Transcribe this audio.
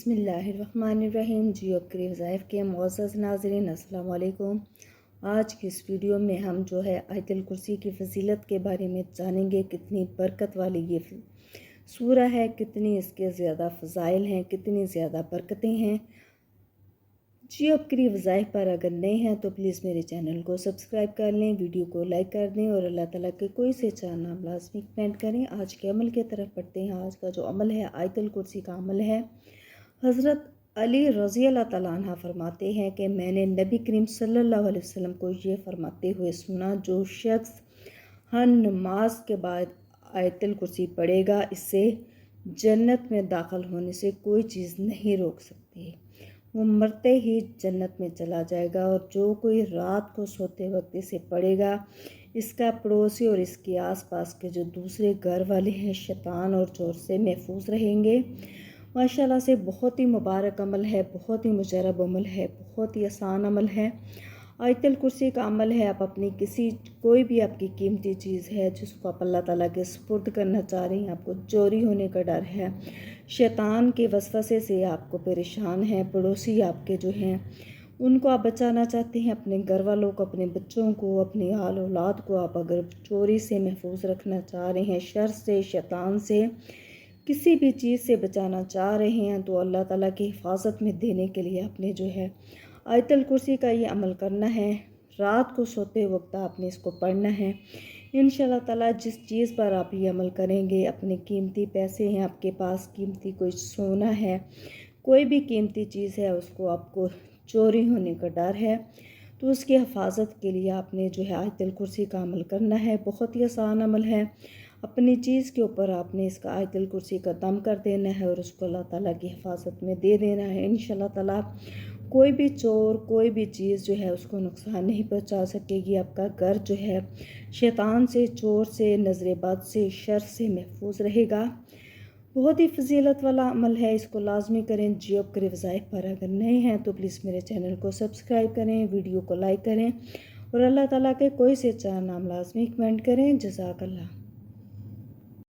بسم اللہ الرحمن الرحیم۔ جیو کے وظائف کے معزز ناظرین السلام علیکم۔ آج کی اس ویڈیو میں ہم آیت الکرسی کی فضیلت کے بارے میں جانیں گے۔ کتنی برکت والی یہ سورہ ہے، کتنی اس کے زیادہ فضائل ہیں، کتنی زیادہ برکتیں ہیں۔ جیو کے وظائف پر اگر نئے ہیں تو پلیز میرے چینل کو سبسکرائب کر لیں، ویڈیو کو لائک کر دیں اور اللہ تعالیٰ کے کوئی سے چار نام لازمی کمنٹ کریں۔ آج کے عمل کی طرف پڑھتے ہیں۔ آج کا جو عمل ہے آیت الکرسی کا عمل ہے۔ حضرت علی رضی اللہ تعالیٰ عنہ فرماتے ہیں کہ میں نے نبی کریم صلی اللہ علیہ وسلم کو یہ فرماتے ہوئے سنا، جو شخص ہر نماز کے بعد آیت الکرسی پڑھے گا، اس سے جنت میں داخل ہونے سے کوئی چیز نہیں روک سکتی، وہ مرتے ہی جنت میں چلا جائے گا۔ اور جو کوئی رات کو سوتے وقت اسے پڑھے گا، اس کا پڑوسی اور اس کے آس پاس کے جو دوسرے گھر والے ہیں شیطان اور چور سے محفوظ رہیں گے۔ ماشاءاللہ سے بہت ہی مبارک عمل ہے، بہت ہی مجرب عمل ہے، بہت ہی آسان عمل ہے۔ آیت الکرسی کا عمل ہے، آپ اپنی کوئی بھی آپ کی قیمتی چیز ہے جس کو آپ اللہ تعالیٰ کے سپرد کرنا چاہ رہے ہیں، آپ کو چوری ہونے کا ڈر ہے، شیطان کے وسوسے سے آپ کو پریشان ہیں، پڑوسی آپ کے جو ہیں ان کو آپ بچانا چاہتے ہیں، اپنے گھر والوں کو، اپنے بچوں کو، اپنی آل اولاد کو آپ اگر چوری سے محفوظ رکھنا چاہ رہے ہیں، شر سے، شیطان سے، کسی بھی چیز سے بچانا چاہ رہے ہیں، تو اللہ تعالیٰ کی حفاظت میں دینے کے لیے آپ نے آیت الکرسی کا یہ عمل کرنا ہے۔ رات کو سوتے وقت آپ نے اس کو پڑھنا ہے۔ انشاءاللہ تعالیٰ جس چیز پر آپ یہ عمل کریں گے، اپنے قیمتی پیسے ہیں آپ کے پاس، قیمتی کوئی سونا ہے، کوئی بھی قیمتی چیز ہے، اس کو آپ کو چوری ہونے کا ڈر ہے، تو اس کی حفاظت کے لیے آپ نے آیت الکرسی کا عمل کرنا ہے۔ بہت ہی آسان عمل ہے۔ اپنی چیز کے اوپر آپ نے اس کا آیت الکرسی کا دم کر دینا ہے اور اس کو اللہ تعالیٰ کی حفاظت میں دے دینا ہے۔ انشاءاللہ تعالیٰ کوئی بھی چور، کوئی بھی چیز اس کو نقصان نہیں پہنچا سکے گی۔ آپ کا گھر شیطان سے، چور سے، نظر بد سے، شر سے محفوظ رہے گا۔ بہت ہی فضیلت والا عمل ہے، اس کو لازمی کریں۔ جیو کے وظائف پر اگر نئے ہیں تو پلیز میرے چینل کو سبسکرائب کریں، ویڈیو کو لائک کریں اور اللہ تعالیٰ کے کوئی سے چار نام لازمی کمنٹ کریں۔ جزاک اللہ۔